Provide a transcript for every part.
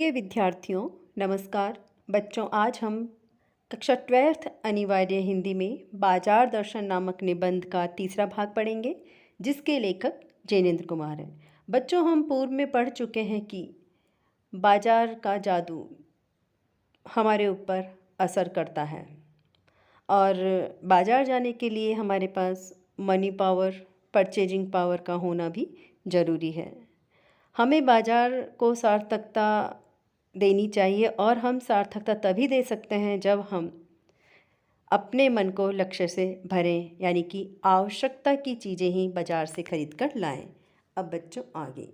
प्रिय विद्यार्थियों, नमस्कार। बच्चों, आज हम कक्षा 12th अनिवार्य हिंदी में बाजार दर्शन नामक निबंध का तीसरा भाग पढ़ेंगे, जिसके लेखक जैनेंद्र कुमार हैं। बच्चों, हम पूर्व में पढ़ चुके हैं कि बाजार का जादू हमारे ऊपर असर करता है और बाजार जाने के लिए हमारे पास मनी पावर, परचेजिंग पावर का होना भी ज़रूरी है। हमें बाजार को सार्थकता देनी चाहिए और हम सार्थकता तभी दे सकते हैं जब हम अपने मन को लक्ष्य से भरें, यानी कि आवश्यकता की चीज़ें ही बाजार से खरीद कर लाएं। अब बच्चों आगे,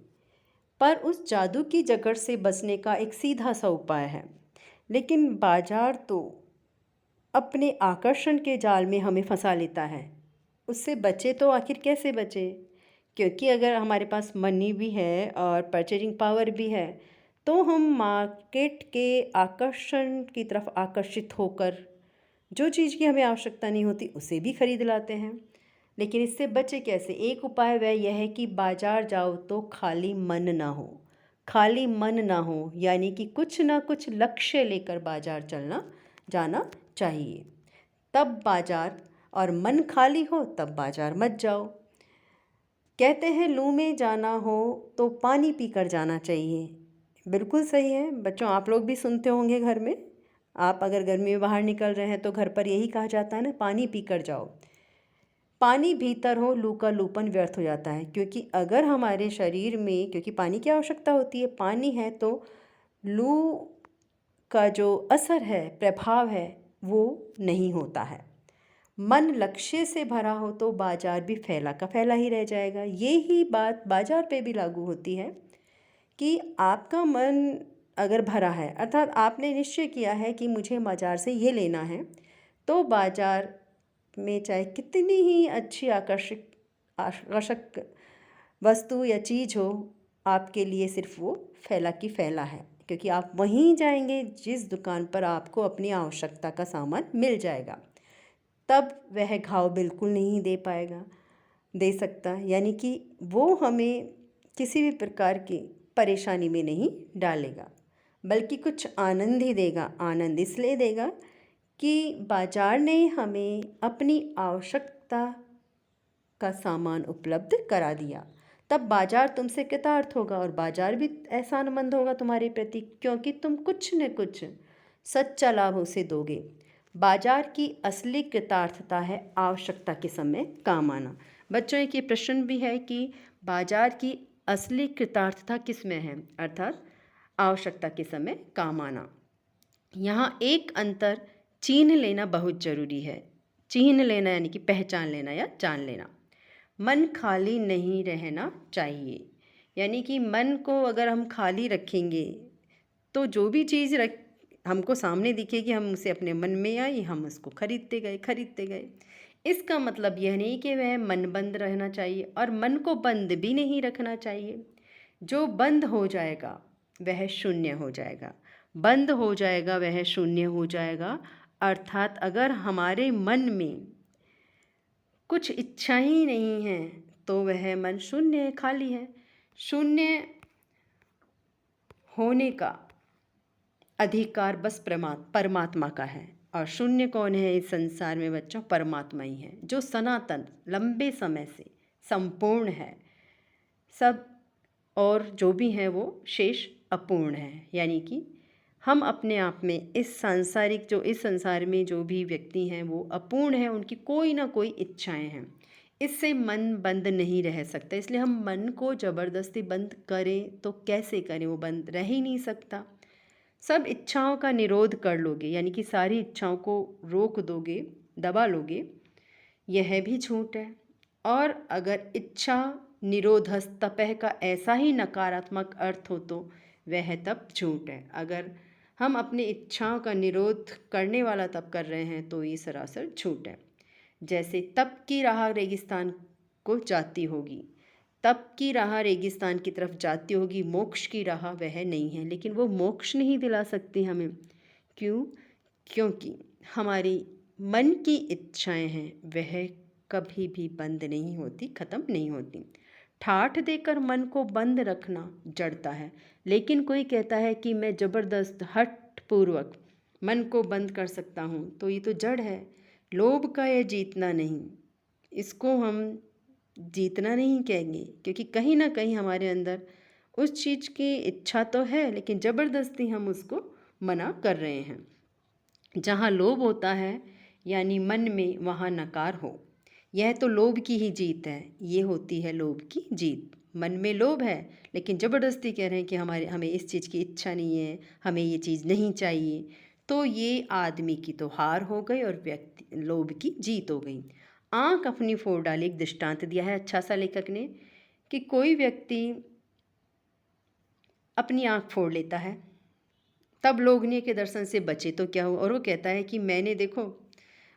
पर उस जादू की जकड़ से बचने का एक सीधा सा उपाय है, लेकिन बाजार तो अपने आकर्षण के जाल में हमें फंसा लेता है। उससे बचे तो आखिर कैसे बचे? क्योंकि अगर हमारे पास मनी भी है और परचेजिंग पावर भी है, तो हम मार्केट के आकर्षण की तरफ आकर्षित होकर जो चीज़ की हमें आवश्यकता नहीं होती उसे भी खरीद लाते हैं। लेकिन इससे बचे कैसे? एक उपाय वह यह है कि बाजार जाओ तो खाली मन ना हो। खाली मन ना हो यानी कि कुछ ना कुछ लक्ष्य लेकर बाजार चलना जाना चाहिए। तब बाजार, और मन खाली हो तब बाजार मत जाओ। कहते हैं लू में जाना हो तो पानी पीकर जाना चाहिए। बिल्कुल सही है बच्चों, आप लोग भी सुनते होंगे घर में। आप अगर गर्मी में बाहर निकल रहे हैं तो घर पर यही कहा जाता है ना, पानी पीकर जाओ। पानी भीतर हो, लू का लूपन व्यर्थ हो जाता है। क्योंकि अगर हमारे शरीर में, क्योंकि पानी की आवश्यकता होती है, पानी है तो लू का जो असर है, प्रभाव है, वो नहीं होता है। मन लक्ष्य से भरा हो तो बाजार भी फैला का फैला ही रह जाएगा। ये ही बात बाजार पे भी लागू होती है कि आपका मन अगर भरा है, अर्थात आपने निश्चय किया है कि मुझे बाजार से ये लेना है, तो बाजार में चाहे कितनी ही अच्छी आकर्षक वस्तु या चीज़ हो, आपके लिए सिर्फ वो फैला की फैला है। क्योंकि आप वहीं जाएंगे जिस दुकान पर आपको अपनी आवश्यकता का सामान मिल जाएगा। तब वह घाव बिल्कुल नहीं दे सकता, यानी कि वो हमें किसी भी प्रकार की परेशानी में नहीं डालेगा, बल्कि कुछ आनंद ही देगा। आनंद इसलिए देगा कि बाजार ने हमें अपनी आवश्यकता का सामान उपलब्ध करा दिया। तब बाजार तुमसे कृतार्थ होगा और बाजार भी एहसानमंद होगा तुम्हारे प्रति, क्योंकि तुम कुछ न कुछ सच्चा लाभ उसे दोगे। बाजार की असली कृतार्थता है आवश्यकता के समय काम आना। बच्चों, एक ये प्रश्न भी है कि बाजार की असली कृतार्थता किस में है, अर्थात आवश्यकता के समय काम आना। यहाँ एक अंतर चिन्ह लेना बहुत ज़रूरी है। चिन्ह लेना यानी कि पहचान लेना या जान लेना। मन खाली नहीं रहना चाहिए, यानी कि मन को अगर हम खाली रखेंगे तो जो भी चीज़ हमको सामने दिखेगी, हम उसे अपने मन में आई, हम उसको खरीदते गए। इसका मतलब यह नहीं कि वह मन बंद रहना चाहिए, और मन को बंद भी नहीं रखना चाहिए। जो बंद हो जाएगा वह शून्य हो जाएगा। बंद हो जाएगा वह शून्य हो जाएगा। अर्थात अगर हमारे मन में कुछ इच्छा ही नहीं है तो वह मन शून्य है, खाली है। शून्य होने का अधिकार बस परमात्मा का है। और शून्य कौन है इस संसार में बच्चों? परमात्मा ही है, जो सनातन, लंबे समय से संपूर्ण है सब, और जो भी है वो शेष अपूर्ण है। यानी कि हम अपने आप में इस संसार में जो भी व्यक्ति हैं वो अपूर्ण है, उनकी कोई ना कोई इच्छाएं हैं। इससे मन बंद नहीं रह सकता। इसलिए हम मन को ज़बरदस्ती बंद करें तो कैसे करें? वो बंद रह ही नहीं सकता। सब इच्छाओं का निरोध कर लोगे, यानी कि सारी इच्छाओं को रोक दोगे, दबा लोगे, यह भी झूठ है। और अगर इच्छा निरोधस तपह का ऐसा ही नकारात्मक अर्थ हो तो वह तप झूठ है। अगर हम अपनी इच्छाओं का निरोध करने वाला तप कर रहे हैं तो ये सरासर झूठ है। जैसे तप की राह रेगिस्तान को जाती होगी, तप की राह रेगिस्तान की तरफ जाती होगी, मोक्ष की राह वह नहीं है। लेकिन वो मोक्ष नहीं दिला सकती हमें। क्यों? क्योंकि हमारी मन की इच्छाएं हैं, वह कभी भी बंद नहीं होती, ख़त्म नहीं होती। ठाठ देकर मन को बंद रखना जड़ता है, लेकिन कोई कहता है कि मैं ज़बरदस्त हठ पूर्वक मन को बंद कर सकता हूँ, तो ये तो जड़ है। लोभ का यह जीतना नहीं, इसको हम जीतना नहीं कहेंगे, क्योंकि कहीं ना कहीं हमारे अंदर उस चीज़ की इच्छा तो है, लेकिन ज़बरदस्ती हम उसको मना कर रहे हैं। जहाँ लोभ होता है यानी मन में, वहाँ नकार हो। यह तो लोभ की ही जीत है, ये होती है लोभ की जीत। मन में लोभ है, लेकिन ज़बरदस्ती कह रहे हैं कि हमें इस चीज़ की इच्छा नहीं है, हमें ये चीज़ नहीं चाहिए, तो ये आदमी की तो हार हो गई और व्यक्ति लोभ की जीत हो गई। आँख अपनी फोड़ डाली, एक दृष्टांत दिया है अच्छा सा लेखक ने कि कोई व्यक्ति अपनी आँख फोड़ लेता है, तब लोगने के दर्शन से बचे तो क्या हो, और वो कहता है कि मैंने देखो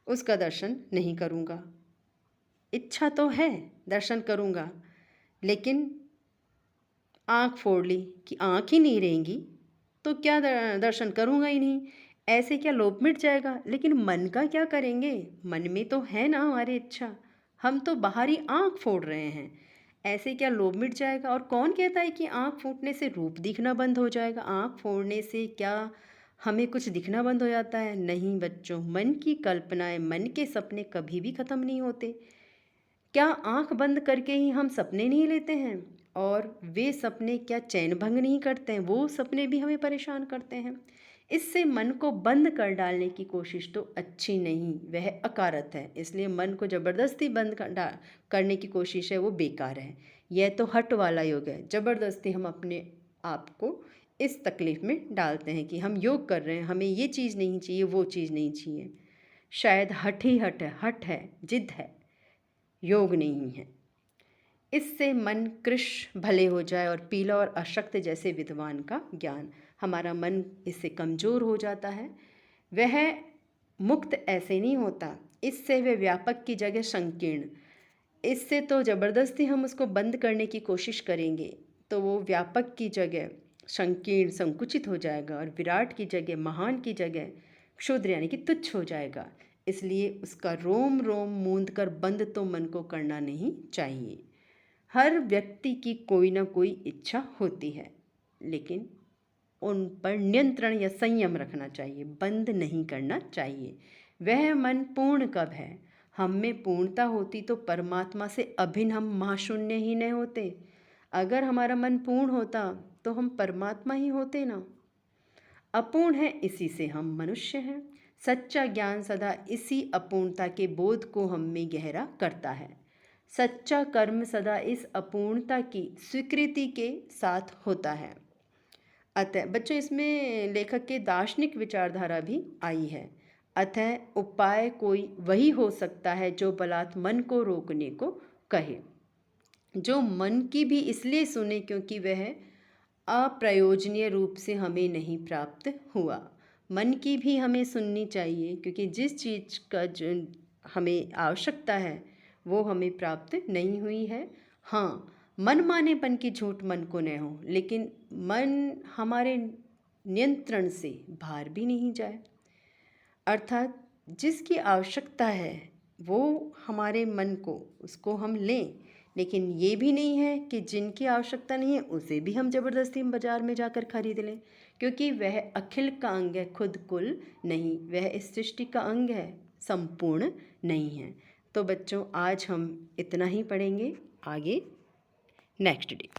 उसका दर्शन नहीं करूँगा। इच्छा तो है दर्शन करूँगा, लेकिन आँख फोड़ ली कि आँख ही नहीं रहेंगी तो क्या दर्शन करूँगा ही नहीं। ऐसे क्या लोभ मिट जाएगा? लेकिन मन का क्या करेंगे? मन में तो है ना हमारी इच्छा, हम तो बाहरी आँख फोड़ रहे हैं। ऐसे क्या लोभ मिट जाएगा? और कौन कहता है कि आँख फूटने से रूप दिखना बंद हो जाएगा? आँख फोड़ने से क्या हमें कुछ दिखना बंद हो जाता है? नहीं बच्चों, मन की कल्पनाएं, मन के सपने कभी भी ख़त्म नहीं होते। क्या आँख बंद करके ही हम सपने नहीं लेते हैं? और वे सपने क्या चैन भंग नहीं करते हैं? वो सपने भी हमें परेशान करते हैं। इससे मन को बंद कर डालने की कोशिश तो अच्छी नहीं, वह अकारत है। इसलिए मन को ज़बरदस्ती बंद करने की कोशिश है, वो बेकार है। यह तो हट वाला योग है। ज़बरदस्ती हम अपने आप को इस तकलीफ़ में डालते हैं कि हम योग कर रहे हैं, हमें ये चीज़ नहीं चाहिए, वो चीज़ नहीं चाहिए। शायद हट ही हट है, जिद है, योग नहीं है। इससे मन कृश भले हो जाए और पीला और अशक्त जैसे विद्वान का ज्ञान, हमारा मन इससे कमज़ोर हो जाता है। वह मुक्त ऐसे नहीं होता, इससे वह व्यापक की जगह संकीर्ण। इससे तो ज़बरदस्ती हम उसको बंद करने की कोशिश करेंगे तो वो व्यापक की जगह संकीर्ण, संकुचित हो जाएगा, और विराट की जगह, महान की जगह क्षुद्र यानी कि तुच्छ हो जाएगा। इसलिए उसका रोम रोम मूंद कर बंद तो मन को करना नहीं चाहिए। हर व्यक्ति की कोई ना कोई इच्छा होती है, लेकिन उन पर नियंत्रण या संयम रखना चाहिए, बंद नहीं करना चाहिए। वह मन पूर्ण कब है? हम में पूर्णता होती तो परमात्मा से अभिन्न हम महाशून्य ही नहीं होते। अगर हमारा मन पूर्ण होता तो हम परमात्मा ही होते ना। अपूर्ण है, इसी से हम मनुष्य हैं। सच्चा ज्ञान सदा इसी अपूर्णता के बोध को हम में गहरा करता है। सच्चा कर्म सदा इस अपूर्णता की स्वीकृति के साथ होता है। अतः बच्चों, इसमें लेखक के दार्शनिक विचारधारा भी आई है। अतः उपाय कोई वही हो सकता है जो बलात् मन को रोकने को कहे, जो मन की भी इसलिए सुने क्योंकि वह अप्रयोजनीय रूप से हमें नहीं प्राप्त हुआ। मन की भी हमें सुननी चाहिए, क्योंकि जिस चीज़ का जो हमें आवश्यकता है वो हमें प्राप्त नहीं हुई है। हाँ, मन मानेपन की झूठ मन को न हो, लेकिन मन हमारे नियंत्रण से बाहर भी नहीं जाए। अर्थात जिसकी आवश्यकता है वो हमारे मन को, उसको हम लें, लेकिन ये भी नहीं है कि जिनकी आवश्यकता नहीं है उसे भी हम ज़बरदस्ती बाज़ार में जाकर खरीद लें, क्योंकि वह अखिल का अंग है, खुद कुल नहीं। वह इस सृष्टि का अंग है, संपूर्ण नहीं है। तो बच्चों, आज हम इतना ही पढ़ेंगे, आगे नेक्स्ट डे।